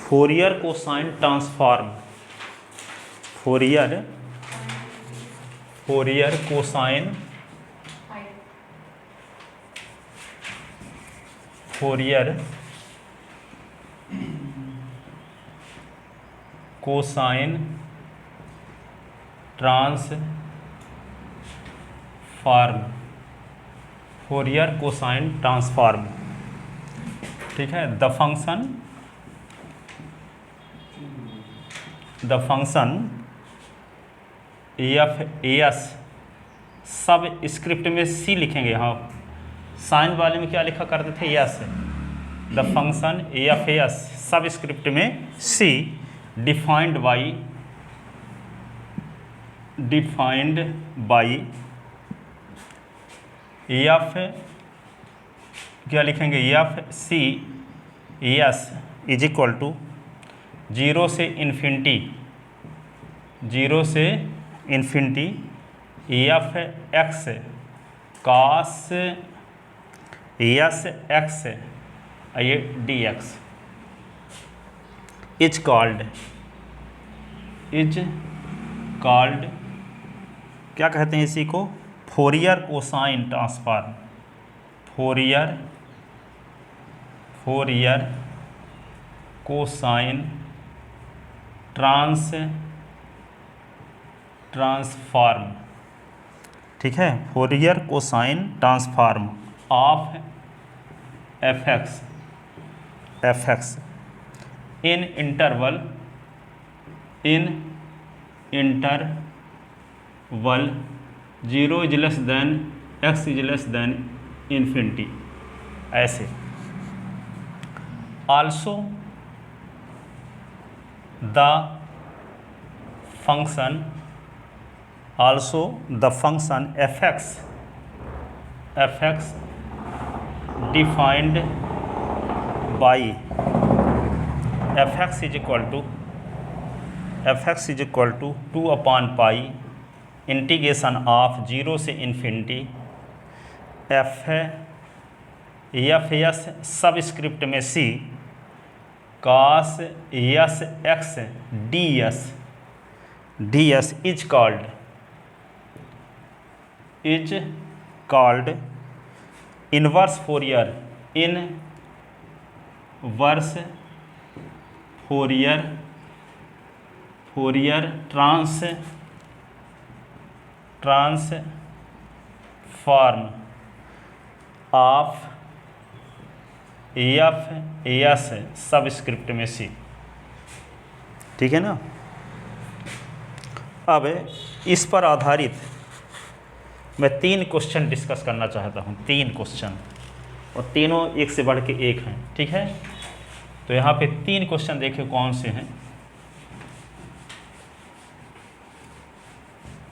Fourier cosine transform, Fourier cosine, Fourier cosine transform, Fourier cosine transform. ठीक है, the function f s, subscript में सी लिखेंगे। यहाँ sign वाले में क्या लिखा करते थे, yes. The function f s subscript में सी, डिफाइंड बाई एफ, क्या लिखेंगे, f c s is equal to 0 से इन्फिनिटी, 0 से infinity f x cos s x ये डी एक्स इज कॉल्ड क्या कहते हैं इसी को, Fourier cosine transform, Fourier cosine transform. ठीक है, Fourier cosine transform of f x in interval 0 is less than x is less than infinity. ऐसे also the function f x defined by f x is equal to 2/पाई integration of 0 से infinity f s subscript में c cos s x d s is called inverse Fourier transform of f s subscript में c. ठीक है ना। अब इस पर आधारित मैं 3 क्वेश्चन डिस्कस करना चाहता हूँ, 3 क्वेश्चन, और तीनों एक से बढ़ के एक हैं। ठीक है, तो यहाँ पे 3 क्वेश्चन देखिए कौन से हैं।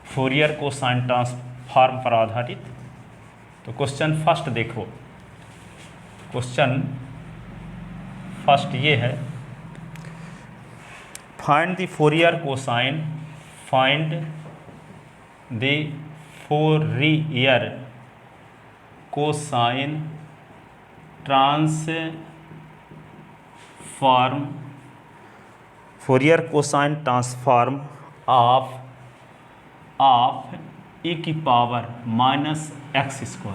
फोरियर कोसाइन ट्रांसफॉर्म पर आधारित। तो क्वेश्चन फर्स्ट देखो, क्वेश्चन फर्स्ट ये है, find the Fourier cosine, find the Fourier cosine transform, Fourier cosine transform of e की पावर -x²।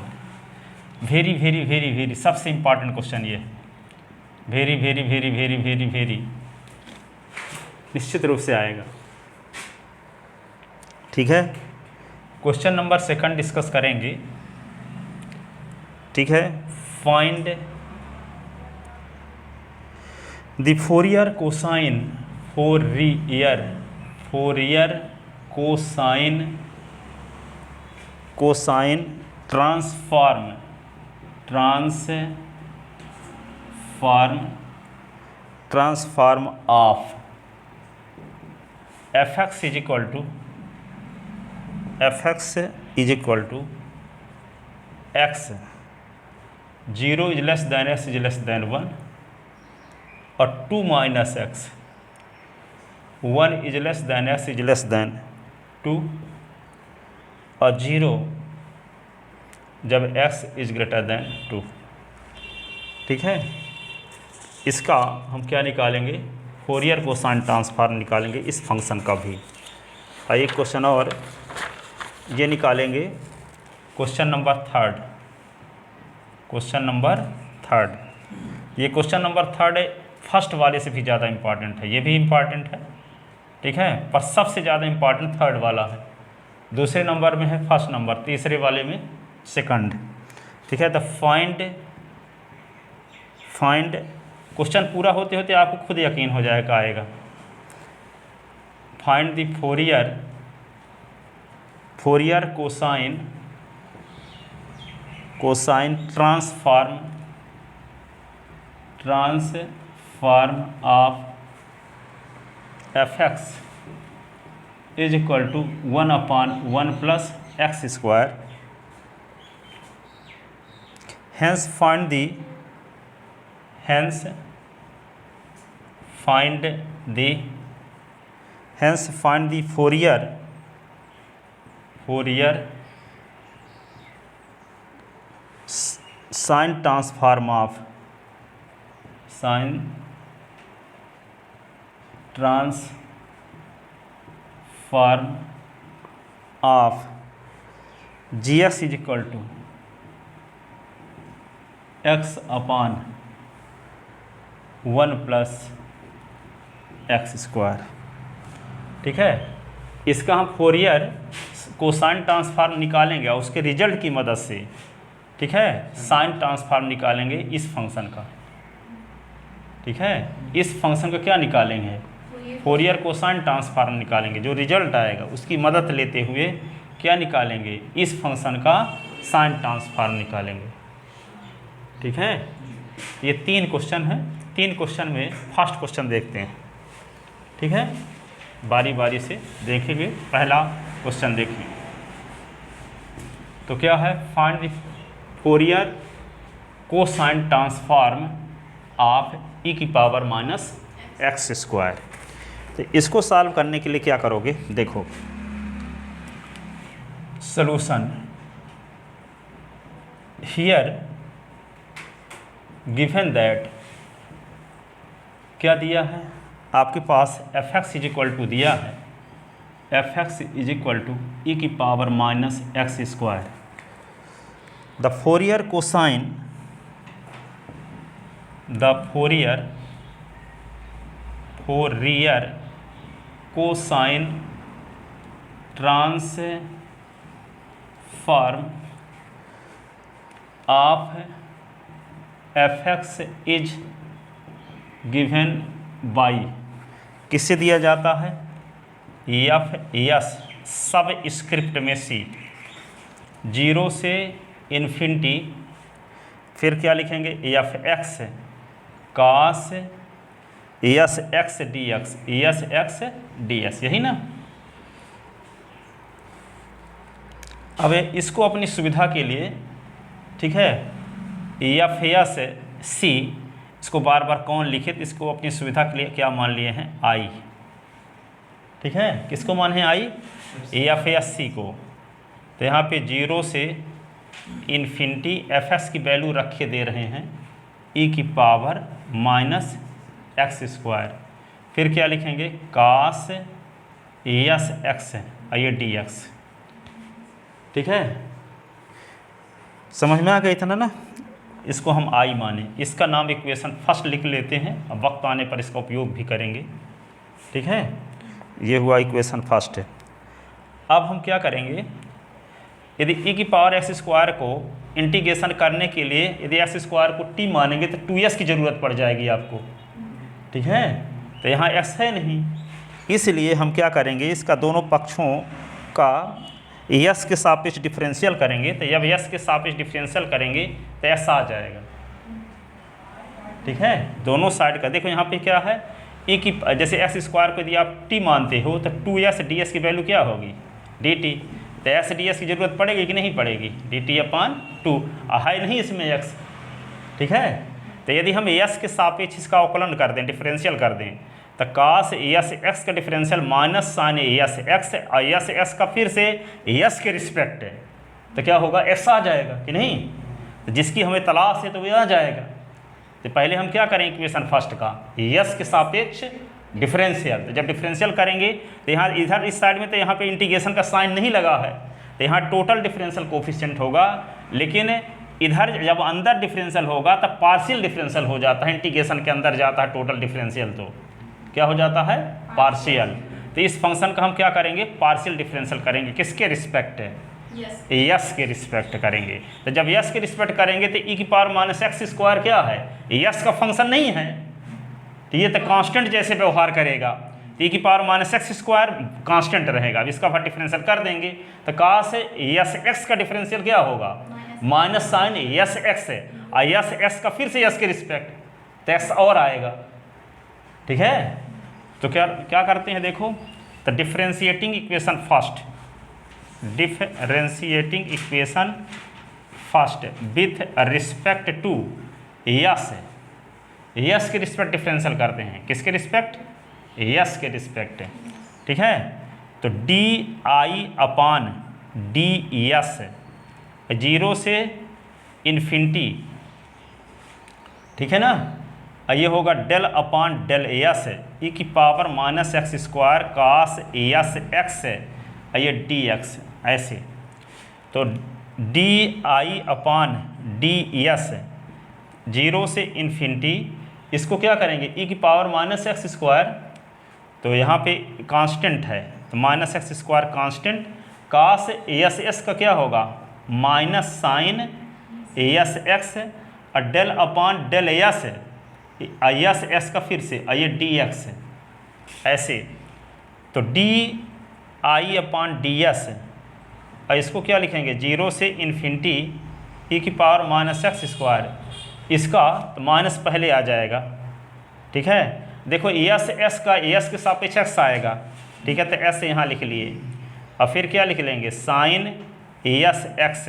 वेरी सबसे इंपॉर्टेंट क्वेश्चन ये, वेरी निश्चित रूप से आएगा। ठीक है, क्वेश्चन नंबर 2 डिस्कस करेंगे। ठीक है, find the Fourier cosine, Fourier cosine transform of f x is equal to x 0 is less than x is less than 1 और 2 minus x 1 is less than x is less than 2 और 0 जब x is greater than 2। ठीक है, इसका हम क्या निकालेंगे, Fourier cosine transform निकालेंगे इस फंक्शन का भी। एक क्वेश्चन और ये निकालेंगे, क्वेश्चन नंबर थर्ड। ये क्वेश्चन नंबर थर्ड फर्स्ट वाले से भी ज़्यादा इम्पॉर्टेंट है, ये भी इम्पॉर्टेंट है, ठीक है, पर सबसे ज़्यादा इम्पॉर्टेंट थर्ड वाला है। दूसरे नंबर में है फर्स्ट नंबर, तीसरे वाले में सेकंड, ठीक है। तो फाइंड क्वेश्चन पूरा होते होते आपको खुद यकीन हो जाएगा आएगा। Find the Fourier cosine transform of fx is equal to 1/1 plus x square. Hence find the Fourier sine transform of gx is equal to x/1 plus x square, ठीक है। इसका हम फोरियर कोसाइन ट्रांसफॉर्म निकालेंगे और उसके result की मदद से, ठीक है, साइन ट्रांसफॉर्म निकालेंगे इस फंक्शन का, ठीक है। इस फंक्शन का क्या निकालेंगे, फोरियर कोसाइन ट्रांसफॉर्म निकालेंगे। जो रिजल्ट आएगा उसकी मदद लेते हुए क्या निकालेंगे, इस फंक्शन का साइन ट्रांसफॉर्म निकालेंगे, ठीक है। ये 3 क्वेश्चन है, 3 क्वेश्चन में फर्स्ट क्वेश्चन देखते हैं, ठीक है, बारी बारी से देखेंगे। पहला क्वेश्चन देखिए, तो क्या है, find the Fourier cosine transform of e⁻⁻x²। तो इसको सॉल्व करने के लिए क्या करोगे, देखो सॉल्यूशन हियर गिवन दैट, क्या दिया है आपके पास, fx इज इक्वल टू दिया है, fx is equal to e⁻⁻x²। The Fourier cosine transform of fx is given by, किससे दिया जाता है, एफ सब स्क्रिप्ट में सी, 0 से इन्फिनिटी, फिर क्या लिखेंगे, F x cos s x D x, यही ना। अब इसको अपनी सुविधा के लिए, ठीक है, एफ एस सी, इसको बार बार कौन लिखे, तो इसको अपनी सुविधा के लिए क्या मान लिए हैं, आई, ठीक है। किसको मान है, आई, एफ एस सी को। तो यहाँ पे 0 से इन्फिनिटी एफ एस की वैल्यू रखे दे रहे हैं e⁻⁻x², फिर क्या लिखेंगे, कास एस एक्स ये डी एक्स, ठीक है। समझ में आ गया इतना ना। इसको हम आई माने, इसका नाम इक्वेशन फर्स्ट लिख लेते हैं, अब वक्त आने पर इसका उपयोग भी करेंगे, ठीक है। ये हुआ इक्वेशन फर्स्ट है। अब हम क्या करेंगे, यदि e⁻x² को इंटीग्रेशन करने के लिए यदि x² को t मानेंगे तो 2s की ज़रूरत पड़ जाएगी आपको, ठीक है। तो यहाँ x है नहीं, इसलिए हम क्या करेंगे, इसका दोनों पक्षों का s के सापेक्ष डिफरेंशियल करेंगे। तो जब s के सापेक्ष डिफरेंशियल करेंगे तो s आ जाएगा, ठीक है। दोनों साइड का देखो, यहाँ पे क्या है, जैसे x² को यदि आप t मानते हो तो 2s ds की वैल्यू क्या होगी, dt। तो s ds की ज़रूरत पड़ेगी कि नहीं पड़ेगी, dt/2 है नहीं इसमें x, ठीक है। तो यदि हम s के सापेक्ष इसका अवकलन कर दें, डिफरेंशियल कर दें, तो कास एस एक्स का differential minus sine s x, s x का फिर से एस के रिस्पेक्ट है, तो क्या होगा, एक्स आ जाएगा कि नहीं। तो जिसकी हमें तलाश है तो वह आ जाएगा। तो पहले हम क्या करें, इक्वेशन फर्स्ट का एस के सापेक्ष डिफरेंशियल। तो जब डिफरेंशियल करेंगे तो यहाँ इधर इस साइड में तो यहाँ पे इंटीग्रेशन का साइन नहीं लगा है, तो यहाँ टोटल डिफरेंशियल कोफिशिएंट होगा। लेकिन इधर जब अंदर डिफरेंशियल होगा तब पार्शियल डिफरेंशियल हो जाता है, इंटीग्रेशन के अंदर जाता है टोटल डिफरेंशियल, तो क्या हो जाता है? पार्शियल। तो इस फंक्शन का हम क्या करेंगे? पार्शियल डिफरेंशियल करेंगे। किसके रिस्पेक्ट है? यस के रिस्पेक्ट करेंगे। तो जब यस के रिस्पेक्ट करेंगे तो e⁻⁻x² क्या है? यस का फंक्शन नहीं है, तो ये तो कांस्टेंट जैसे व्यवहार करेगा। e⁻⁻x² कांस्टेंट रहेगा। अब इसका डिफरेंशियल कर देंगे तो cos यस एक्स का डिफरेंशियल क्या होगा? माइनस साइन यस एक्स है, और यस एक्स का फिर से यस के रिस्पेक्ट तो एक्स और आएगा। ठीक है, तो क्या करते हैं देखो, तो differentiating equation first, differentiating equation first with respect to s, s के रिस्पेक्ट डिफरेंशियल करते हैं। किसके रिस्पेक्ट? यस के रिस्पेक्ट। ठीक है, तो di/ds 0 से इन्फिनिटी, ठीक है ना, ये होगा del/del e⁻⁻x² cos yes x, ये dx ऐसे। तो di/ds 0 से इन्फिनिटी, इसको क्या करेंगे? e⁻⁻x², तो यहाँ पे कांस्टेंट है तो -x² constant, cos yes S का क्या होगा? माइनस साइन यस एक्स, और del/del यस एस का फिर से ये dx ऐसे। तो di/ds, इसको क्या लिखेंगे? 0 से इन्फिनिटी e⁻⁻x², इसका तो माइनस पहले आ जाएगा। ठीक है, देखो यस एस का यस के सापेक्ष एक्स आएगा। ठीक है, तो एस यहाँ लिख लिए, और फिर क्या लिख लेंगे? साइन यस एक्स,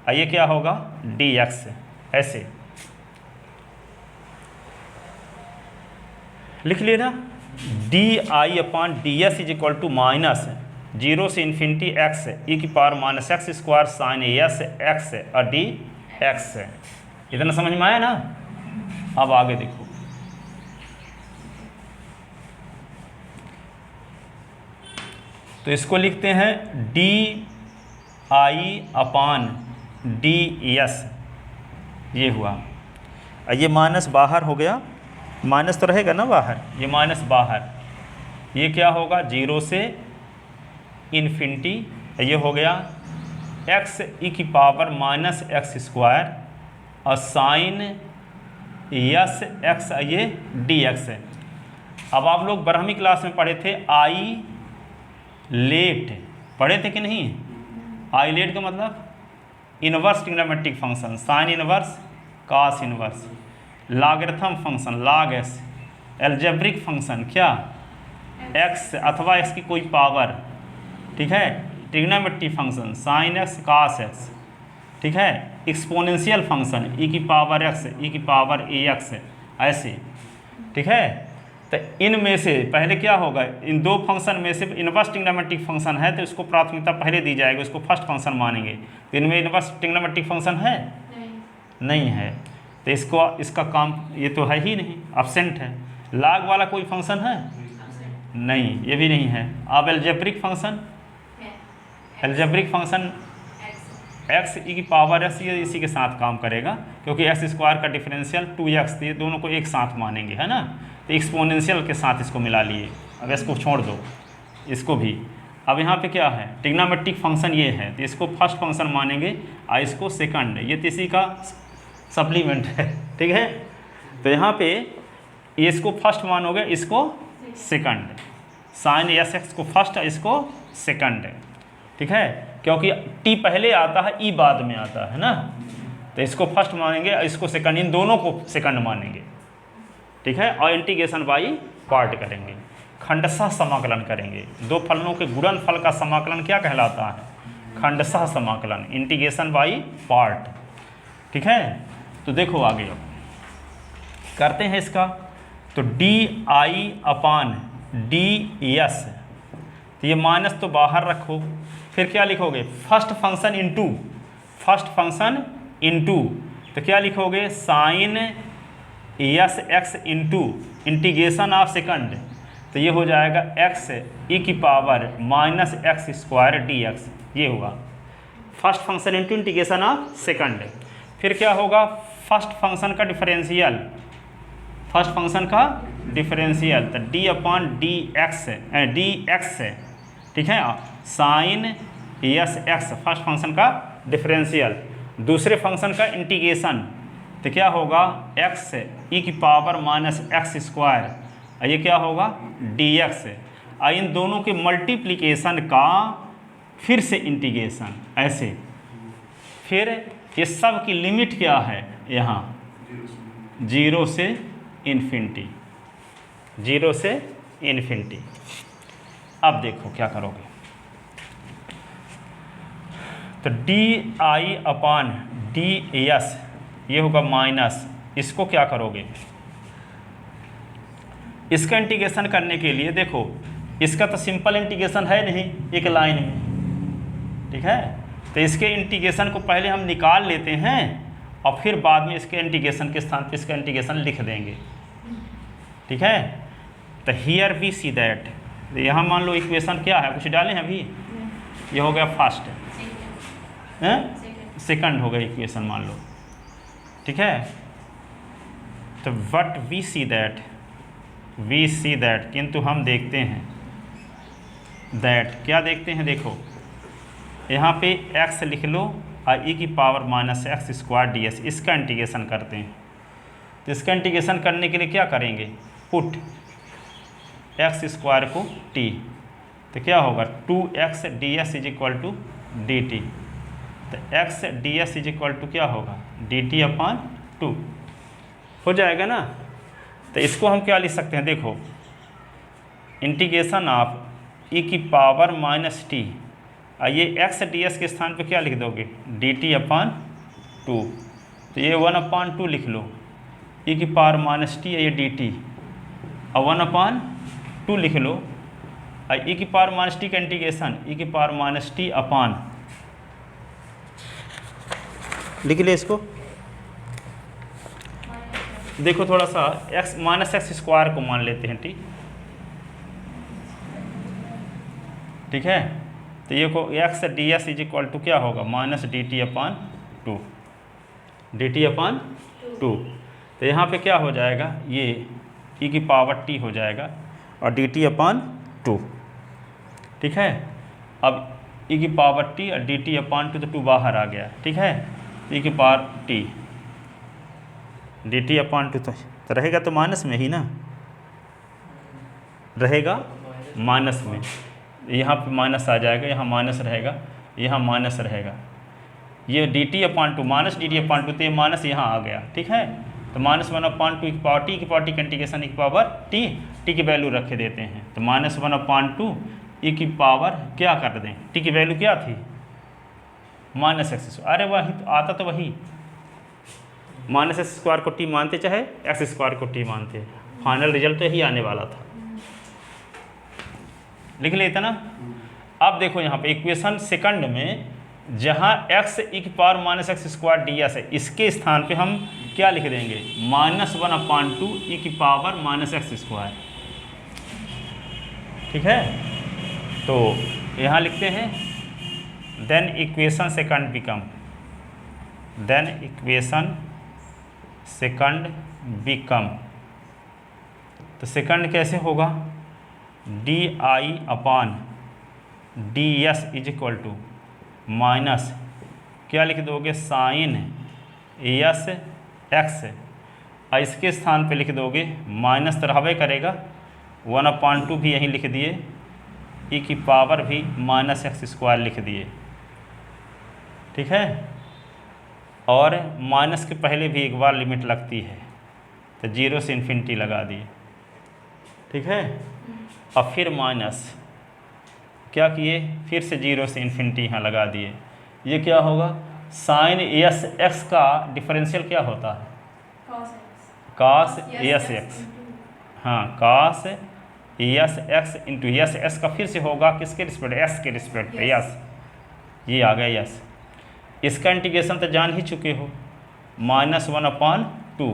ये क्या होगा? dx ऐसे लिख लिए ना। di/ds = माइनस 0 से infinity x e⁻⁻x² sine s x और dx। इतना समझ में आया ना? अब आगे देखो, तो इसको लिखते हैं di/ds, ये हुआ। ये माइनस बाहर हो गया, माइनस तो रहेगा ना बाहर, ये माइनस बाहर, ये क्या होगा? 0 से इन्फिनिटी, ये हो गया x e⁻⁻x² और साइन यस एक्स, ये dx है। अब आप लोग ब्रह्मी क्लास में पढ़े थे आइलेट, पढ़े थे कि नहीं? आइलेट का मतलब inverse trigonometric function, sine inverse, cos inverse, logarithm function log S, algebraic function क्या? एक्स अथवा एक्स की कोई पावर। ठीक है, trigonometric function sine x cos x. ठीक है, एक्सपोनेंशियल फंक्शन e⁻x e⁻ax ऐसे। ठीक है, तो इनमें से पहले क्या होगा? इन दो फंक्शन में से इनवर्स ट्रिग्नोमेट्रिक फंक्शन है तो इसको प्राथमिकता पहले दी जाएगी, उसको फर्स्ट फंक्शन मानेंगे। तो इनमें इनवर्स ट्रिग्नोमेट्रिक फंक्शन है? नहीं है, तो इसका काम ये तो है ही नहीं, एब्सेंट है। लॉग वाला कोई फंक्शन है? नहीं, ये भी नहीं है। अब algebraic function, algebraic function x e⁻x, ये इसी के साथ काम करेगा, क्योंकि x² का डिफरेंशियल 2x, ये दोनों को एक साथ मानेंगे, है ना। तो एक्सपोनेंशियल के साथ इसको मिला लिए। अब इसको छोड़ दो, इसको भी। अब यहाँ पे क्या है? ट्रिग्नोमेट्रिक फंक्शन ये है, तो इसको फर्स्ट फंक्शन मानेंगे और इसको सेकंड, ये तो इसी का सप्लीमेंट है। ठीक है, तो यहाँ पे इसको फर्स्ट मानोगे, इसको सेकंड, साइन यस एक्स को फर्स्ट, इसको सेकंड। ठीक है, क्योंकि टी पहले आता है, ई बाद में आता है ना, तो इसको फर्स्ट मानेंगे, इसको सेकंड, इन दोनों को सेकंड मानेंगे। ठीक है, और इंटीग्रेशन बाई पार्ट करेंगे, खंडशः समाकलन करेंगे। दो फलनों के गुणनफल का समाकलन क्या कहलाता है? खंडशः समाकलन, इंटीग्रेशन बाई पार्ट। ठीक है, तो देखो आगे अब करते हैं इसका। तो di/ds, तो ये माइनस तो बाहर रखो, फिर क्या लिखोगे? First function into, first function into, तो क्या लिखोगे? Sine s x into integration of second, तो ये हो जाएगा x e की power minus x square d x, ये हुआ first function into integration of second. फिर क्या होगा, फर्स्ट फंक्शन का डिफरेंशियल, फर्स्ट फंक्शन का डिफरेंशियल तो डी अपॉन डी एक्स है, ठीक है, sine s x first function का डिफरेंशियल। दूसरे फंक्शन का इंटीग्रेशन तो क्या होगा, एक्स ई की पावर माइनस एक्स स्क्वायर, ये क्या होगा डी एक्स। इन दोनों के मल्टीप्लिकेशन का फिर से इंटीग्रेशन ऐसे। फिर ये सब की लिमिट क्या है यहाँ, 0 से इन्फिनिटी, 0 से इन्फिनिटी। अब देखो क्या करोगे, तो D i upon d S ये होगा माइनस, इसको क्या करोगे, इसका इंटीग्रेशन करने के लिए देखो इसका तो सिंपल इंटीग्रेशन है नहीं एक लाइन में, ठीक है, तो इसके इंटीग्रेशन को पहले हम निकाल लेते हैं और फिर बाद में इसके इंटीग्रेशन के स्थान पर इसका इंटीग्रेशन लिख देंगे, ठीक है। तो हियर वी सी दैट, यहाँ मान लो इक्वेशन क्या है, कुछ डालें अभी, ये हो गया फर्स्ट, सेकंड हो गया इक्वेशन मान लो, ठीक है। तो व्हाट वी सी दैट, किंतु हम देखते हैं दैट, क्या देखते हैं, देखो यहाँ पे x लिख लो और e की power minus x square D S, इसका इंटीग्रेशन करते हैं। तो इसका इंटीग्रेशन करने के लिए क्या करेंगे, पुट एक्स स्क्वायर को t, तो क्या होगा 2x d s is equal to d t, तो x d s is equal to क्या होगा डी टी अपॉन 2 हो जाएगा ना। तो इसको हम क्या लिख सकते हैं, देखो इंटीग्रेशन ऑफ e की पावर माइनस टी, ये x डी एस के स्थान पे क्या लिख दोगे डी टी अपॉन 2, तो ये 1/2 लिख लो, e की पावर माइनस टी ये डी टी, और 1/2 लिख लो, और e की पावर माइनस टी का इंटीग्रेशन e की पावर माइनस टी अपॉन, लिख ले इसको, देखो थोड़ा सा x माइनस एक्स स्क्वायर को मान लेते हैं टी, ठीक है। तो ये को x d s is equal to क्या होगा minus d t upon 2, d t upon 2, तो यहाँ पे क्या हो जाएगा, ये e की पावर t हो जाएगा और डी टी अपॉन 2, ठीक है। अब e की पावर t और डी टी अपॉन 2 तो 2 बाहर आ गया, ठीक है, e की power t D t upon 2 तो रहेगा तो माइनस में ही ना, रहेगा माइनस में, यहाँ पे माइनस आ जाएगा, यहाँ माइनस रहेगा, यहाँ माइनस रहेगा, ये D t upon 2 minus d t upon 2, तो ये माइनस यहाँ आ गया, ठीक है। तो -1/2 की पावर टी की पावर टी का इंटीग्रेशन की पावर टी की वैल्यू रखे देते हैं, तो -1/2 ई की पावर क्या कर दें, टी की वैल्यू क्या थी माइनस एक्स, अरे वही तो आता, तो वही माइनस एक्स स्क्वायर को टी मानते चाहे एक्स स्क्वायर को टी मानते, फाइनल रिजल्ट तो यही आने वाला था, लिख लेते ना। अब देखो यहाँ पे इक्वेशन सेकंड में जहाँ x ई की power minus x square D S है, इसके स्थान पे हम क्या लिख देंगे -1/2 ई की पावर माइनस एक्स स्क्वायर, ठीक है। तो यहाँ लिखते हैं then equation second become, then equation second become, तो सेकंड कैसे होगा, d i upon d s is equal to minus क्या लिख दोगे साइन एस एक्स, और इसके स्थान पे लिख दोगे माइनस तो रहबे करेगा 1/2 भी यहीं लिख दिए, ई की पावर भी माइनस एक्स स्क्वायर लिख दिए, ठीक है। और माइनस के पहले भी एक बार लिमिट लगती है, तो 0 से इन्फिनिटी लगा दिए, ठीक है। और फिर माइनस क्या किए, फिर से 0 से इन्फिनिटी यहाँ लगा दिए, ये क्या होगा साइन एस एक्स का डिफरेंशियल क्या होता है कॉस एस एक्स, हाँ cos S x into S, S का फिर से होगा किसके रिस्पेक्ट, एस के रिस्पेक्ट पे, यस ये आ गया यस। इसका इंटीग्रेशन तो जान ही चुके हो -1/2,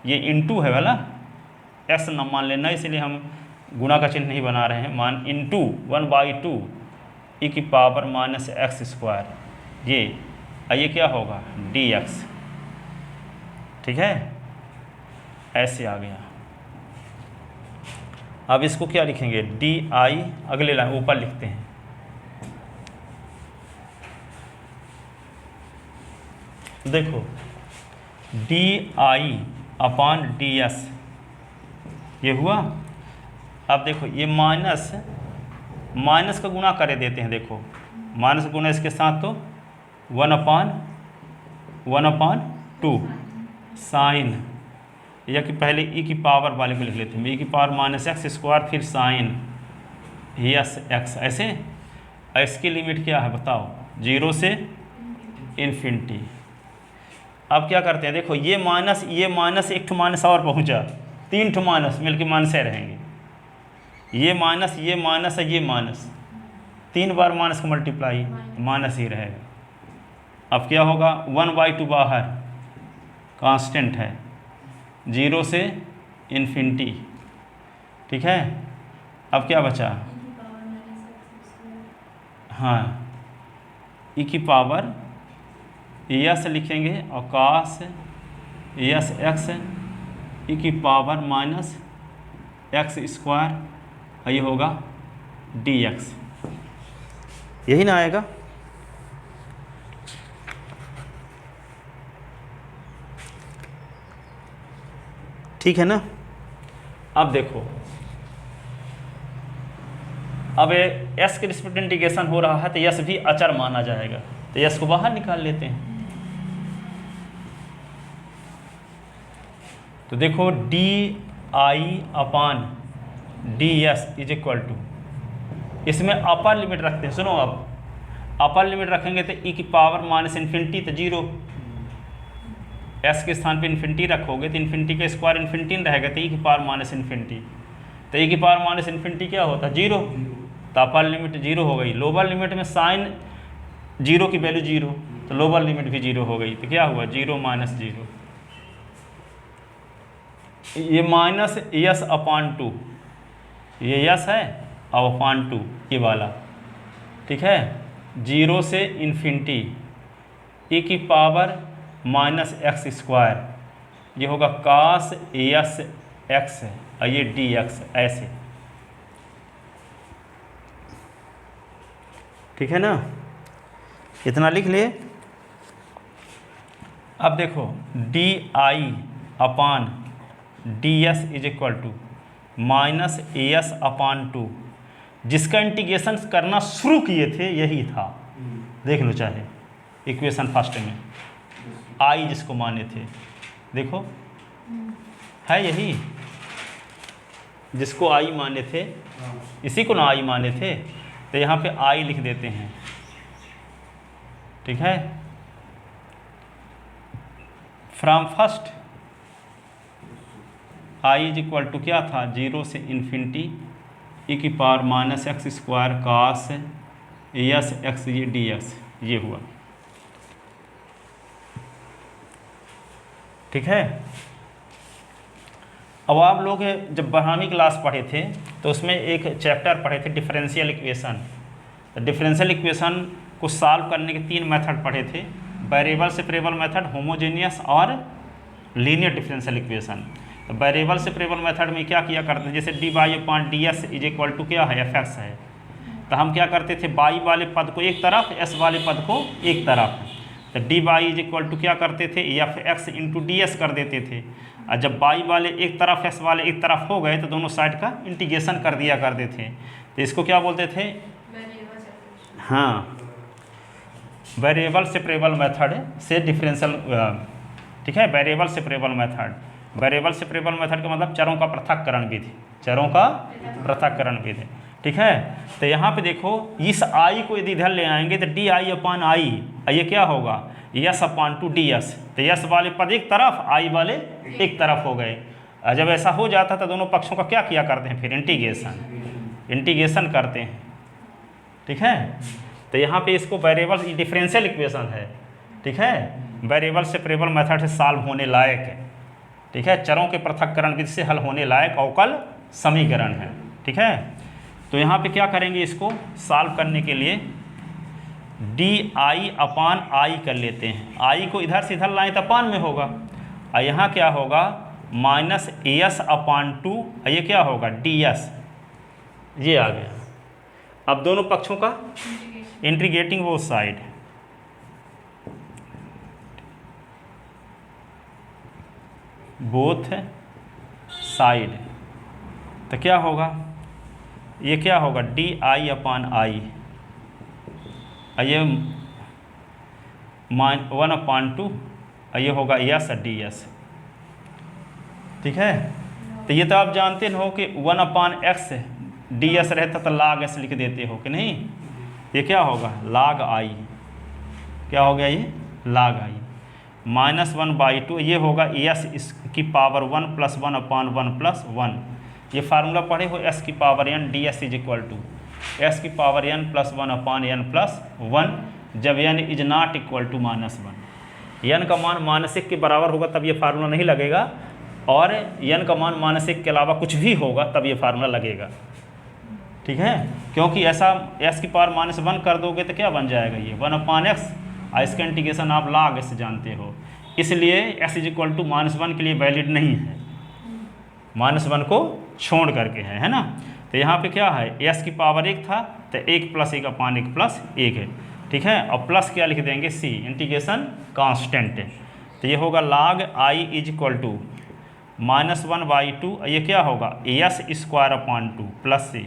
ये इंटू है वाला, एस न मान लेना, इसलिए हम गुणा का चिन्ह नहीं बना रहे हैं, मान इंटू 1/2 ई की पावर माइनस एक्स स्क्वायर, ये क्या होगा dx, ठीक है, ऐसे आ गया। अब इसको क्या लिखेंगे, डी आई, अगले लाइन ऊपर लिखते हैं, देखो d i upon d S, ये हुआ। अब देखो ये माइनस का गुणा करे देते हैं, देखो माइनस का गुणा इसके साथ तो 1/2 साइन, या कि पहले ई की पावर वाले को लिख लेते हैं, ई की पावर माइनस एक्स स्क्वायर फिर साइन यस एक्स, ऐसे। इसकी लिमिट क्या है बताओ, 0 से इन्फिनिटी। अब क्या करते हैं, देखो ये माइनस एक ठो माइनस और पहुंचा, 3 ठो माइनस मिलकर माइनस रहेंगे, ये माइनस है, ये माइनस, 3 बार माइनस का मल्टीप्लाई माइनस ही रहेगा। अब क्या होगा, 1/2 बाहर कांस्टेंट है, 0 से इन्फिनिटी, ठीक है। अब क्या बचा, हाँ ई की पावर यस लिखेंगे और कास यस एक्स ई की पावर माइनस एक्स स्क्वायर, ये होगा dx, यही ना आएगा। ठीक है ना। अब देखो, अब s के रिस्पेक्ट इंटीग्रेशन हो रहा है तो यस भी अचर माना जाएगा, तो यस को बाहर निकाल लेते हैं। तो देखो d i upon d s is equal to, इसमें अपर लिमिट रखते हैं, सुनो अब अपर लिमिट रखेंगे तो ई की पावर माइनस इन्फिनिटी तो 0, एस के स्थान पे इन्फिनिटी रखोगे तो इन्फिनिटी का स्क्वायर इन्फिनिटी रहेगा, तो ई की पावर माइनस इन्फिनिटी, तो ई की पावर माइनस इन्फिनिटी क्या होता है 0, तो अपर लिमिट 0 हो गई। लोअर लिमिट में साइन 0 की वैल्यू 0, तो लोअर लिमिट भी 0 हो गई, तो क्या हुआ 0 माइनस 0, ये माइनस यस अपान 2, ये यस है और अपान 2 ये वाला, ठीक है, 0 से इन्फिनिटी ई की पावर माइनस एक्स स्क्वायर, ये होगा कास यस एक्स और ये डी एक्स, ऐसे, ठीक है ना, इतना लिख ले। अब देखो d i upon d s is equal to minus s upon 2, जिसका इंटीग्रेशन करना शुरू किए थे यही था, देख लो चाहे इक्वेशन फर्स्ट में आई जिसको माने थे, देखो है यही जिसको आई माने थे, इसी को ना आई माने थे, तो यहाँ पे आई लिख देते हैं, ठीक है। From first i is equal to क्या था 0 से इन्फिनिटी ई की power minus x square cos s x ये डी एक्स, ये हुआ, ठीक है। अब आप लोग जब 12वीं क्लास पढ़े थे तो उसमें एक चैप्टर पढ़े थे डिफरेंशियल इक्वेशन, तो डिफरेंशियल इक्वेशन को सॉल्व करने के 3 मेथड पढ़े थे, वेरिएबल सेपरेबल मेथड, होमोजेनियस और लीनियर डिफरेंशियल इक्वेशन। तो वेरिएबल सेपरेबल मेथड में क्या किया करते हैं, जैसे d y upon d s is equal to क्या है एफ एक्स है, तो हम क्या करते थे वाई वाले पद को एक तरफ, एस वाले पद को एक तरफ, तो d y is equal to क्या करते थे f x into d s कर देते थे, और जब वाई वाले एक तरफ एस वाले एक तरफ हो गए तो दोनों साइड का इंटीग्रेशन कर दिया करते थे, तो इसको क्या बोलते थे, हाँ वेरिएबल सेपरेबल मेथड से डिफरेंशियल, ठीक है, variable separable method, variable separable method का मतलब चरों का पृथक्करण विधि, चरों का पृथक्करण विधि, ठीक है। तो यहाँ पे देखो इस आई को यदि इधर ले आएंगे तो डी आई अपान आई, ये क्या होगा यस अपान 2 डी एस, तो यस वाले पद एक तरफ आई वाले एक तरफ हो गए, जब ऐसा हो जाता तो दोनों पक्षों का क्या किया करते हैं फिर इंटीग्रेशन करते हैं, ठीक है। तो यहाँ पे इसको वेरिएबल डिफरेंशियल इक्वेशन है, ठीक है, वेरिएबल सेपरेबल मेथड से सॉल्व होने लायक है, ठीक है, चरों के पृथक्करण विधि से हल होने लायक अवकल समीकरण है, ठीक है। तो यहाँ पे क्या करेंगे, इसको सॉल्व करने के लिए di अपान आई कर लेते हैं। आई को इधर से इधर लाएं तो अपान में होगा, और यहाँ क्या होगा माइनस एस अपान 2, ये क्या होगा ds, ये आ गया। अब दोनों पक्षों का इंटीग्रेटिंग वो साइड, बोथ साइड, तो क्या होगा, ये क्या होगा डी आई अपान आई, ये 1/2, ये होगा यस डी एस, ठीक है। तो ये तो आप जानते हो कि 1/x डी एस रहता तो log s लिख देते हो कि नहीं, ये क्या होगा log i, क्या हो गया ये log i, -1/2, ये होगा s इसकी पावर 1 + 1/1 + 1, ये फार्मूला पढ़े हो s की पावर n ds = s की पावर n + 1/n + 1, जब n is not equal to -1, n का मान -1 के बराबर होगा तब ये फार्मूला नहीं लगेगा, और n का मान -1 के अलावा कुछ भी होगा तब ये फार्मूला लगेगा, ठीक है। क्योंकि ऐसा s की पावर -1 कर दोगे तो क्या बन जाएगा ये 1/x, इसका इंटीग्रेशन आप log s जानते हो, इसलिए s = -1 के लिए वैलिड नहीं है, -1 को छोड़ करके है ना। तो यहाँ पे क्या है s की पावर 1 था तो 1 + 1/1 + 1 है, ठीक है। और प्लस क्या लिख देंगे c, इंटीग्रेशन कांस्टेंट है, तो ये होगा log i = -1/2, ये क्या होगा s² + c,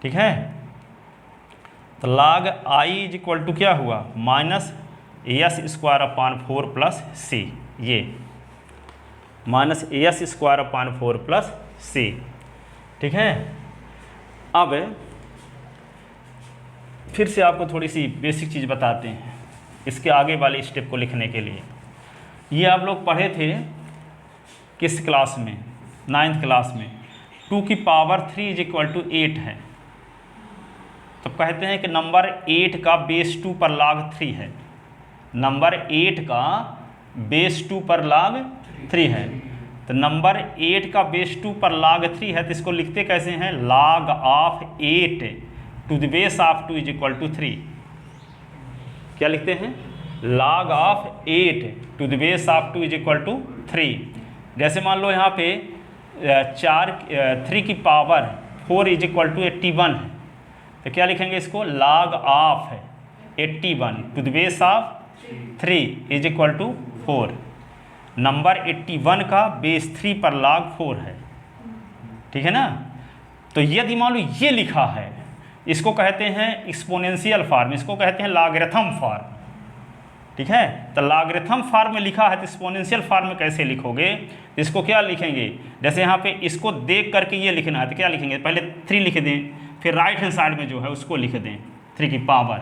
ठीक है। तो log i = क्या हुआ -s² + c, ये -s² + c, ठीक है। अब फिर से आपको थोड़ी सी बेसिक चीज़ बताते हैं इसके आगे वाले स्टेप को लिखने के लिए। ये आप लोग पढ़े थे किस क्लास में, 9th क्लास में, 2 की पावर 3 = 8 है, तो कहते हैं कि नंबर 8 का बेस 2 पर log 3 है, नंबर 8 का बेस 2 पर log 3 है, तो नंबर 8 का बेस 2 पर log 3 है, तो इसको लिखते कैसे हैं log of 8 to the base of 2 = 3, क्या लिखते हैं log of 8 to the base of 2 = 3। जैसे मान लो यहाँ पे 3 की पावर 4 = 81 है, तो क्या लिखेंगे इसको log of 81 to the base of 3 = 4, number 81 का बेस 3 पर log 4 है, ठीक है ना। तो यदि मान लो ये लिखा है, इसको कहते हैं एक्सपोनेंशियल फॉर्म, इसको कहते हैं लॉगरिथम फॉर्म, ठीक है। तो लॉगरिथम फॉर्म में लिखा है तो एक्सपोनेंशियल फॉर्म में कैसे लिखोगे, तो इसको क्या लिखेंगे, जैसे यहाँ पे इसको देख करके ये लिखना है तो क्या लिखेंगे, पहले 3 लिख दें, फिर राइट हैंड साइड में जो है उसको लिख दें 3 की पावर,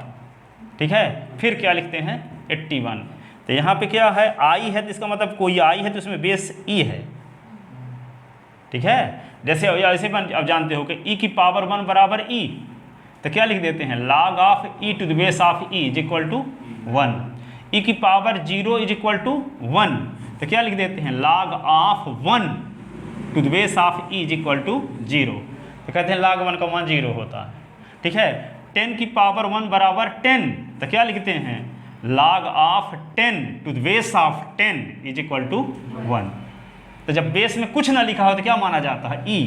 ठीक है, फिर क्या लिखते हैं 81। तो यहाँ पे क्या है i है, तो इसका मतलब कोई i है तो उसमें बेस e है, ठीक है। जैसे ऐसे अब जानते हो कि e की पावर 1 बराबर e, तो क्या लिख देते हैं log of e to the base of e = 1, e की पावर 0 = 1, तो क्या लिख देते हैं log of 1 to the base of e = 0, तो कहते हैं log 1 का मान 0 होता है, ठीक है। 10 की पावर 1 बराबर 10, तो क्या लिखते हैं log of 10 to the base of 10 = 1, तो जब बेस में कुछ ना लिखा हो तो क्या माना जाता है e,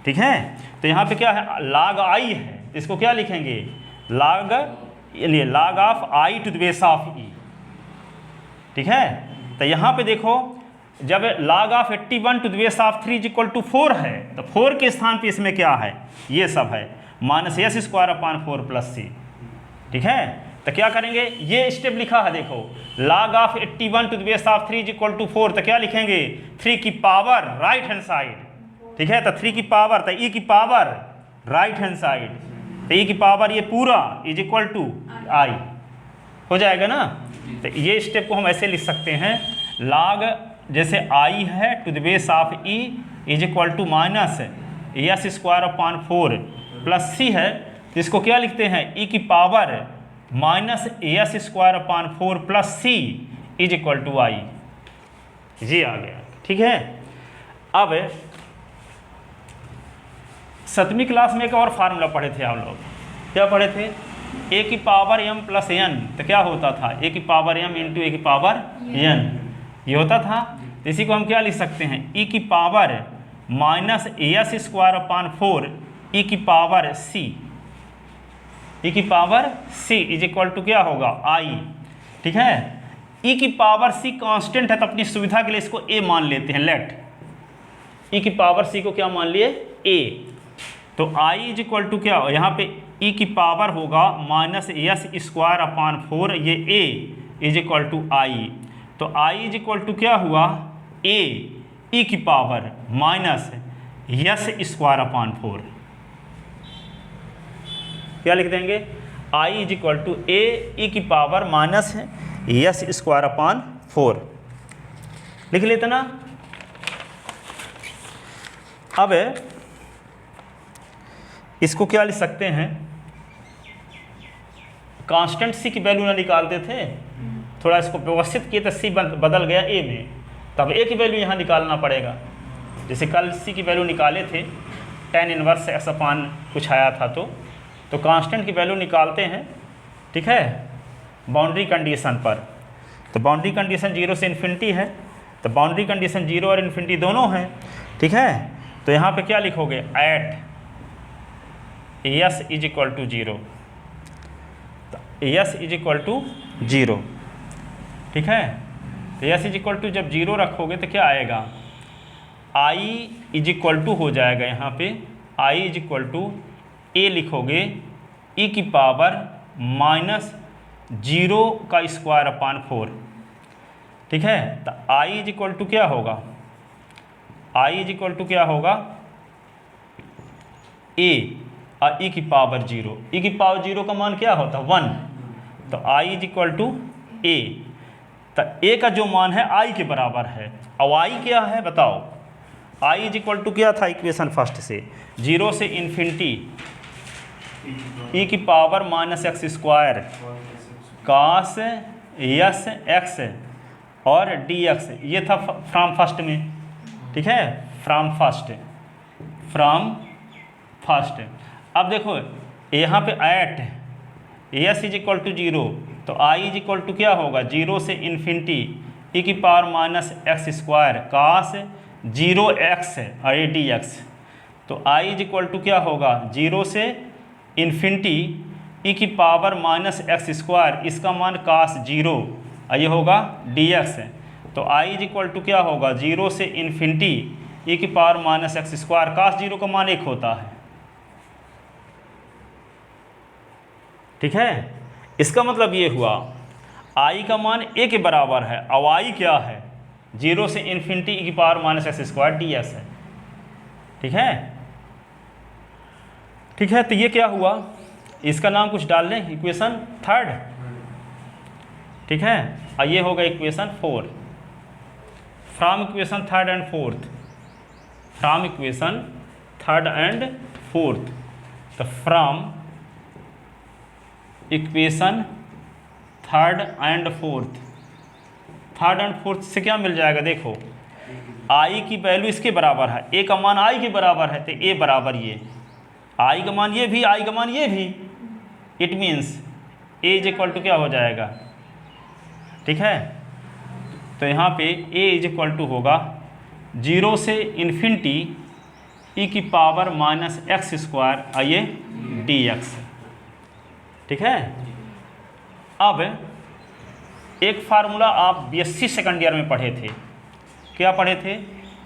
ठीक है। तो यहाँ पे क्या है log i है, इसको क्या लिखेंगे log of i to the base of e, ठीक है। तो यहाँ पे देखो जब log of 81 to the base of 3 = 4 है, तो 4 के स्थान पे इसमें क्या है ये सब है -s² + c, ठीक है। तो क्या करेंगे, ये स्टेप लिखा है देखो log of 81 to the base of 3 = 4, तो क्या लिखेंगे 3 की पावर राइट हैंड साइड, ठीक है। तो 3 की पावर तो e की पावर राइट हैंड साइड, तो e की पावर ये पूरा = i हो जाएगा ना। तो ये स्टेप को हम ऐसे लिख सकते हैं log जैसे i है to the base of e = -s² + c है, तो इसको क्या लिखते हैं e की पावर -s² + c = i, ये आ गया, ठीक है। अब 7वीं क्लास में एक और फार्मूला पढ़े थे हम लोग, क्या पढ़े थे, ए की पावर m प्लस n, तो क्या होता था, ए की पावर m इंटू ए की पावर n, ये होता था। तो इसी को हम क्या लिख सकते हैं, e की power minus S square upon 4 e की पावर c, e की power c is equal to क्या होगा i, ठीक है। e की पावर c कांस्टेंट है, तो अपनी सुविधा के लिए इसको a मान लेते हैं, लेट e की पावर c को क्या मान लिए a, तो i इज इक्वल टू क्या, यहाँ पे e की पावर होगा माइनस एस स्क्वायर अपान 4, ये a इज इक्वल टू आई, तो i इज इक्वल टू क्या हुआ a e की power minus S square upon 4, क्या लिख देंगे, i is equal to a e की power minus S square upon 4, लिख लेते ना। अब इसको क्या लिख सकते हैं, कांस्टेंट सी की वैल्यू ना निकालते थे, थोड़ा इसको व्यवस्थित किए तो सी बदल गया ए में, तब ए की वैल्यू यहाँ निकालना पड़ेगा। जैसे कल सी की वैल्यू निकाले थे, tan इनवर्स एस अपान कुछ आया था, तो कांस्टेंट की वैल्यू निकालते हैं, ठीक है, बाउंड्री कंडीशन पर। तो बाउंड्री कंडीशन 0 से इन्फिनिटी है, तो बाउंड्री कंडीशन 0 और इन्फिनिटी दोनों है, ठीक है। तो यहाँ पे क्या लिखोगे, at s is equal to 0, s is equal to 0, ठीक है। तो एस इज इक्वल टू जब 0 रखोगे तो क्या आएगा, आई इज इक्वल टू हो जाएगा, यहाँ पे आई इज इक्वल टू ए लिखोगे ई की पावर माइनस 0 का स्क्वायर अपान 4, ठीक है। तो आई इज इक्वल टू क्या होगा, आई इज इक्वल टू क्या होगा ए और ई की पावर 0, ई की पावर 0 का मान क्या होता है 1, तो आई इज इक्वल टू ए, तो ए का जो मान है आई के बराबर है। अब आई क्या है बताओ, आई इज इक्वल टू क्या था इक्वेशन फर्स्ट से, 0 से इन्फिनिटी ई की पावर माइनस एक्स स्क्वायर कास एस एक्स और डी एक्स, ये था फ्रॉम फर्स्ट में, ठीक है, फ्रॉम फर्स्ट। अब देखो यहाँ पे at s is equal to 0, तो आई इज इक्वल टू क्या होगा, 0 से इन्फिनिटी ई की पावर माइनस एक्स स्क्वायर कास 0 एक्स और ए डी एक्स, तो आई इज इक्वल टू क्या होगा 0 से इन्फिनिटी ई की पावर माइनस एक्स स्क्वायर, इसका मान कास 0 और ये होगा डी एक्स, तो आई इज इक्वल टू क्या होगा 0 से इन्फिनिटी ई की पावर माइनस एक्स स्क्वायर, कास 0 का मान 1 होता है, ठीक है। इसका मतलब ये हुआ आई का मान ए के बराबर है, और आई क्या है 0 से इन्फिनिटी ई की power minus x square d x है, ठीक है, ठीक है। तो ये क्या हुआ, इसका नाम कुछ डाल लें, इक्वेशन थर्ड, ठीक है, और ये होगा equation 4, from equation third and fourth, from equation third and fourth, तो from equation third and fourth से क्या मिल जाएगा, देखो आई की वैल्यू इसके बराबर है, ए का मान आई के बराबर है, तो ए बराबर ये आई का मान ये भी, आई का मान ये भी, it means a is equal to क्या हो जाएगा, ठीक है। तो यहाँ पे ए इज इक्वल टू होगा 0 से इन्फिनिटी ई की पावर माइनस एक्स स्क्वायर और ये डी एक्स, ठीक है। अब एक फार्मूला आप बीएससी सेकंड ईयर में पढ़े थे, क्या पढ़े थे,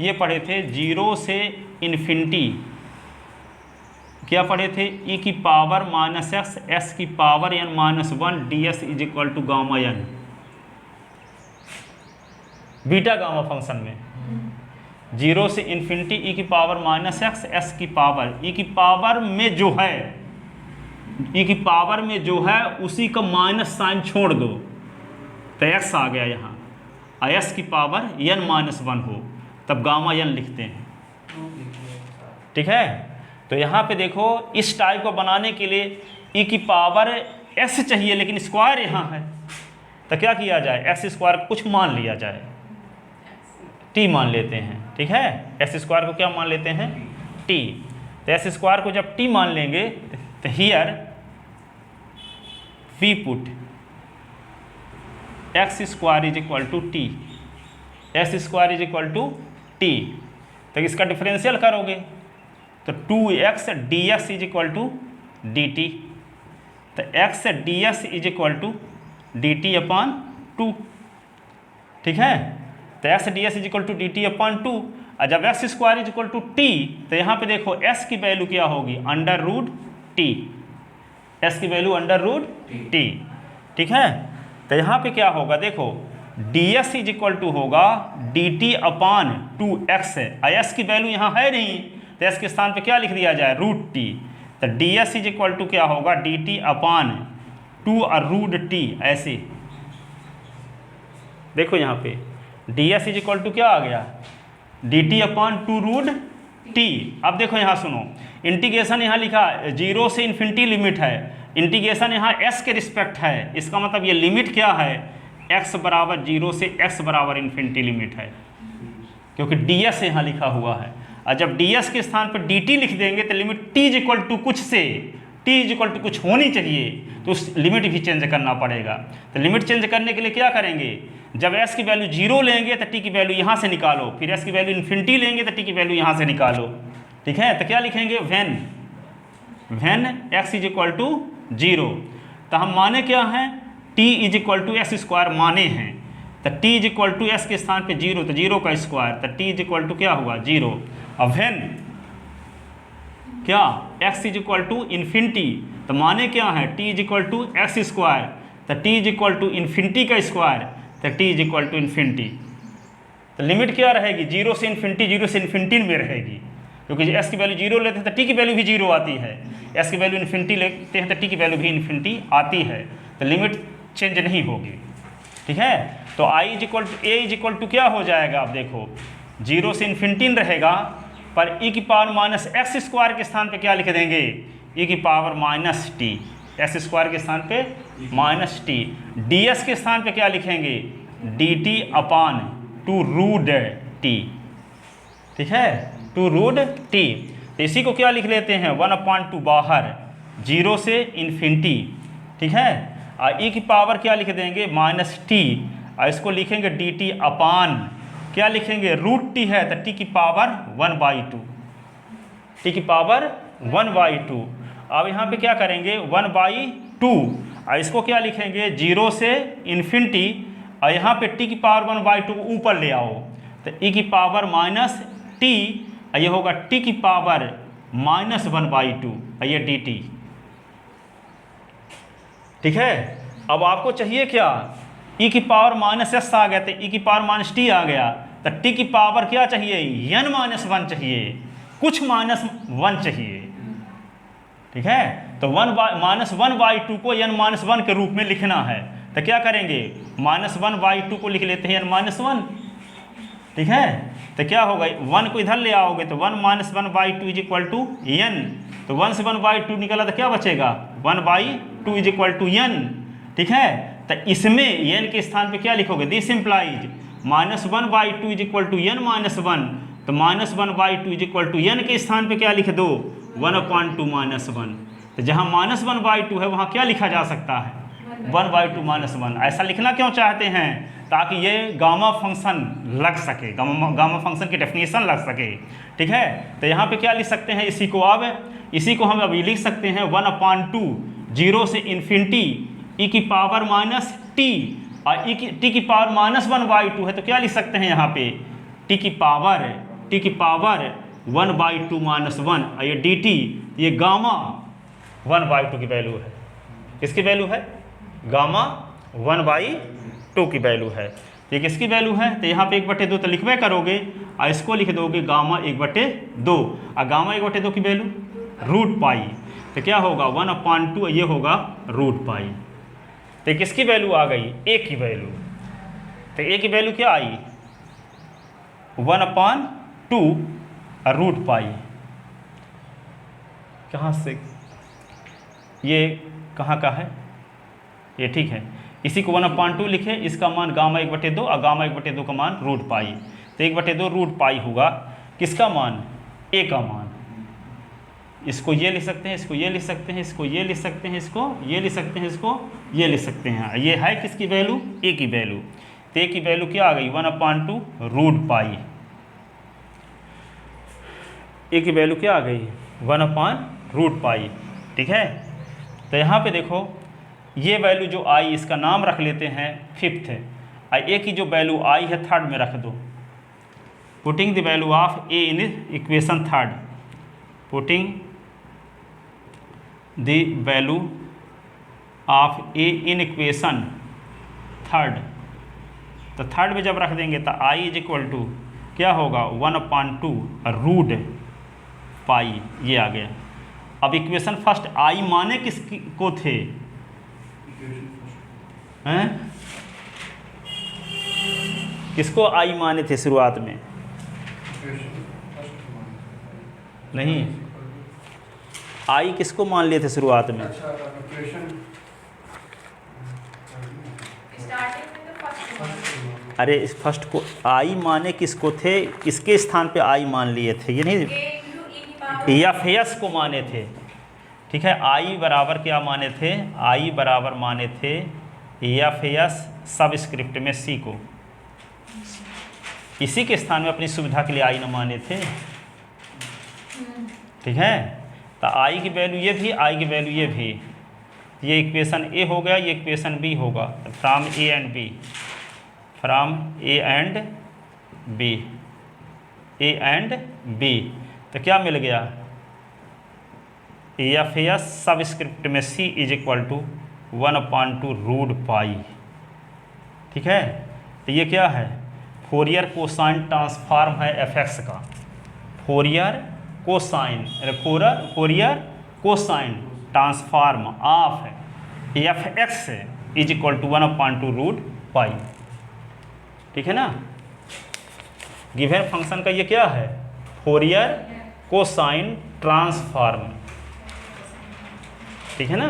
ये पढ़े थे 0 से इन्फिनिटी, क्या पढ़े थे, ई की पावर माइनस एक्स एस की power n minus 1 d s is equal to gamma n, beta gamma function में 0 से इन्फिनिटी ई की पावर माइनस एक्स एस की पावर, ई की पावर में जो है, ई की पावर में जो है उसी का माइनस साइन छोड़ दो, तो एक्स आ गया यहाँ, और एस की पावर एन माइनस 1 हो, तब गामा एन लिखते हैं, ठीक है। तो यहाँ पे देखो इस टाइप को बनाने के लिए ई की पावर एस चाहिए, लेकिन स्क्वायर यहाँ है, तो क्या किया जाए, एस स्क्वायर कुछ मान लिया जाए, टी मान लेते हैं, ठीक है, एस स्क्वायर को क्या मान लेते हैं टी। तो एस स्क्वायर को जब टी मान लेंगे तो here we put x square is equal to t, s square is equal to t. तो इसका डिफरेंशियल करोगे तो 2x dx is equal to d t. तो x ds is equal to d t upon 2, ठीक है। तो x ds is equal to d t upon 2। और जब x square is equal to t तो यहाँ पे देखो s की वैल्यू क्या होगी, अंडर रूट टी, s की वैल्यू अंडर रूट टी, ठीक है। तो यहाँ पे क्या होगा देखो, ds इज इक्वल टू होगा dt अपॉन 2x है, s की वैल्यू यहाँ है नहीं तो s के स्थान पे क्या लिख दिया जाए, रूट टी। तो ds इज इक्वल टू क्या होगा, dt अपॉन 2 और रूट टी, ऐसे देखो यहाँ पे ds इज इक्वल टू क्या आ गया, dt अपॉन 2 रूट टी। अब देखो यहाँ सुनो, इंटीग्रेशन यहाँ लिखा 0 से इन्फिनिटी लिमिट है, इंटीग्रेशन यहाँ s के रिस्पेक्ट है, इसका मतलब ये लिमिट क्या है, x बराबर 0 से x बराबर इन्फिनिटी लिमिट है, क्योंकि ds यहाँ लिखा हुआ है। और जब ds के स्थान पर dt लिख देंगे तो limit t is equal to कुछ से t इज इक्वल टू कुछ होनी चाहिए, तो उस लिमिट भी चेंज करना पड़ेगा। तो लिमिट चेंज करने के लिए क्या करेंगे, जब s की वैल्यू 0 लेंगे तो t की वैल्यू यहाँ से निकालो, फिर s की वैल्यू इन्फिनिटी लेंगे तो t की वैल्यू यहाँ से निकालो, ठीक है। तो क्या लिखेंगे, when x is equal to 0। तो हम माने क्या हैं, t is equal to s square माने हैं, तो t is equal to s के स्थान पे 0, तो 0 का स्क्वायर, तो t इज इक्वल टू क्या हुआ 0। अब व्हेन क्या x is equal to infinity, तो माने क्या है, t is equal to x square, तो t is equal to infinity का स्क्वायर, तो t is equal to infinity. तो लिमिट क्या रहेगी, 0 से इन्फिनिटी, 0 से इन्फिनिटी में रहेगी, क्योंकि s की वैल्यू 0 लेते हैं तो t की वैल्यू भी 0 आती है, s की वैल्यू इन्फिनिटी लेते हैं तो t की वैल्यू भी इन्फिनिटी आती है, तो लिमिट चेंज नहीं होगी, ठीक है। तो i is equal to a is equal to क्या हो जाएगा, अब देखो 0 से इन्फिनिटी रहेगा, पर e की पावर माइनस एक्स स्क्वायर के स्थान पे क्या लिख देंगे, e की power minus T, x square के स्थान पे माइनस टी, ds के स्थान पे क्या लिखेंगे, dt अपॉन 2 रूट टी, ठीक है, 2 रूट टी। तो इसी को क्या लिख लेते हैं, 1/2 बाहर, 0 से इन्फिनिटी, ठीक है। और e की पावर क्या लिख देंगे, माइनस टी, और इसको लिखेंगे dt अपॉन क्या लिखेंगे, रूट टी है तो t की पावर 1/2, t की पावर 1/2। अब यहाँ पे क्या करेंगे, 1/2, और इसको क्या लिखेंगे, 0 से इन्फिनिटी, और यहाँ पे t की पावर 1/2 को ऊपर ले आओ, तो e की पावर माइनस टी, ये होगा t की पावर माइनस 1/2, ये dt, ठीक है। अब आपको चाहिए क्या, e की पावर माइनस s आ गया, तो e की पावर माइनस टी आ गया, तो t की पावर क्या चाहिए, n माइनस 1 चाहिए, कुछ माइनस 1 चाहिए, ठीक है। तो माइनस 1/2 को n माइनस 1 के रूप में लिखना है, तो क्या करेंगे, माइनस 1/2 को लिख लेते हैं n माइनस 1, ठीक है। तो क्या होगा, 1 को इधर ले आओगे तो 1 minus 1/2 is equal to n, तो 1 से 1/2 निकला तो क्या बचेगा, 1/2 इज इक्वल टू n, ठीक है। तो इसमें n के स्थान पे क्या लिखोगे, this implies minus 1/2 is equal to n minus 1, तो minus 1/2 is equal to n के स्थान पे क्या लिख दो, 1/2 माइनस 1। तो जहाँ माइनस 1/2 है वहाँ क्या लिखा जा सकता है, 1/2 माइनस 1। ऐसा लिखना क्यों चाहते हैं, ताकि ये गामा फंक्शन लग सके, गामा फंक्शन की डेफिनेशन लग सके, ठीक है। तो यहाँ पे क्या लिख सकते हैं, इसी को हम अभी लिख सकते हैं 1/2, 0 से इन्फिनिटी, e की पावर माइनस टी, और t की पावर माइनस 1/2 है, तो क्या लिख सकते हैं यहाँ पे, t की पावर 1/2 माइनस 1, और ये dt, ये गामा 1/2 की वैल्यू है, किसकी वैल्यू है, गामा 1/2 की वैल्यू है। ये किसकी वैल्यू है, तो यहाँ पे 1/2 तो लिखवे करोगे, और इसको लिख दोगे गामा 1/2, और गामा 1/2 की वैल्यू रूट पाई, तो क्या होगा 1/2, ये होगा रूट पाई। तो किसकी वैल्यू आ गई, a की वैल्यू, तो a की वैल्यू क्या आई, 1/2 रूट पाई। कहाँ से, ये कहाँ का है, ये ठीक है, इसी को 1/2 लिखे, इसका मान गामा 1/2 और गामा 1/2 का मान रूट पाई, तो 1/2 रूट पाई होगा, किसका मान, a का मान, इसको ये लिख सकते हैं, इसको ये लिख सकते हैं, इसको ये लिख सकते हैं, इसको ये लिख सकते हैं, इसको ये लिख सकते हैं। ये है किसकी वैल्यू? ए की वैल्यू। तो ए की वैल्यू क्या आ गई? 1/2 रूट पाई। ए की वैल्यू क्या आ गई? 1/रूट पाई। ठीक है, तो यहाँ पे देखो ये वैल्यू जो आई, इसका नाम रख लेते हैं फिफ्थ है। ए की जो वैल्यू आई है थर्ड में रख दो। Putting the value of A in equation third, putting the value of A in equation third. तो थर्ड में जब रख देंगे तो आई इज इक्वल टू क्या होगा? 1/2 रूट पाई। ये आ गया। अब इक्वेशन फर्स्ट आई माने किस को थे? हैं? किसको आई माने थे शुरुआत में? नहीं, आई किसको मान लिए थे शुरुआत में? अरे इस फर्स्ट को आई माने किसको थे? इसके स्थान पे आई मान लिए थे, ये नहीं एफ एस को माने थे। ठीक है, आई बराबर क्या माने थे? आई बराबर माने थे एफ एस सब स्क्रिप्ट में सी को। इसी के स्थान में अपनी सुविधा के लिए आई न माने थे। ठीक है, तो आई की वैल्यू ये भी, आई की वैल्यू ये भी। ये इक्वेशन ए हो गया, ये इक्वेशन बी होगा। From A and B, from A and B, A and B. तो क्या मिल गया? एफ एस सब स्क्रिप्ट में c is equal to 1/2 root pi. ठीक है, तो ये क्या है? फोरियर कोसाइन ट्रांसफॉर्म है एफ एक्स का। Fourier cosine, Fourier cosine transform of f x is equal to 1/2 root pi. ठीक है ना। गिवन फंक्शन का ये क्या है? Fourier cosine transform. ठीक है ना।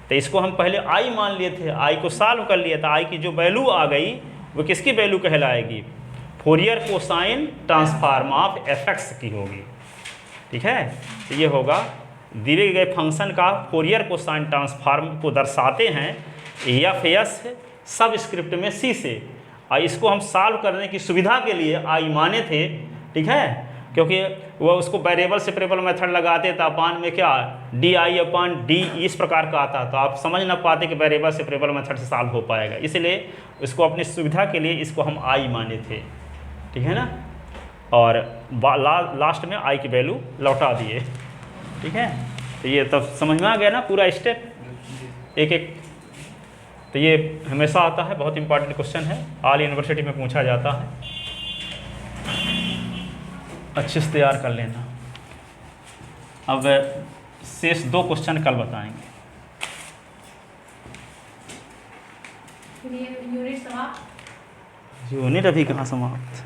तो इसको हम पहले आई मान लिए थे, आई को सॉल्व कर लिया था। आई की जो वैल्यू आ गई वो किसकी वैल्यू कहलाएगी? Fourier cosine transform of f x की होगी। ठीक है, तो ये होगा दिए गए फंक्शन का फोरियर कोसाइन ट्रांसफॉर्म को दर्शाते हैं एफ एस सब स्क्रिप्ट में सी से। और इसको हम सॉल्व करने की सुविधा के लिए आई माने थे। ठीक है, क्योंकि वह उसको वेरिएबल सेपरेबल मेथड लगाते तो अपान में क्या di/d इस प्रकार का आता, तो आप समझ ना पाते कि वेरिएबल सेपरेबल मेथड से सॉल्व हो पाएगा। इसलिए इसको अपनी सुविधा के लिए इसको हम आई माने थे। ठीक है ना, और लास्ट में आई की वैल्यू लौटा दिए। ठीक है, तो ये तब समझ में आ गया ना पूरा स्टेप एक एक। तो ये हमेशा आता है, बहुत इंपॉर्टेंट क्वेश्चन है, ऑल यूनिवर्सिटी में पूछा जाता है। अच्छे से तैयार कर लेना। अब शेष 2 क्वेश्चन कल बताएंगे। यूनिट अभी कहाँ समाप्त?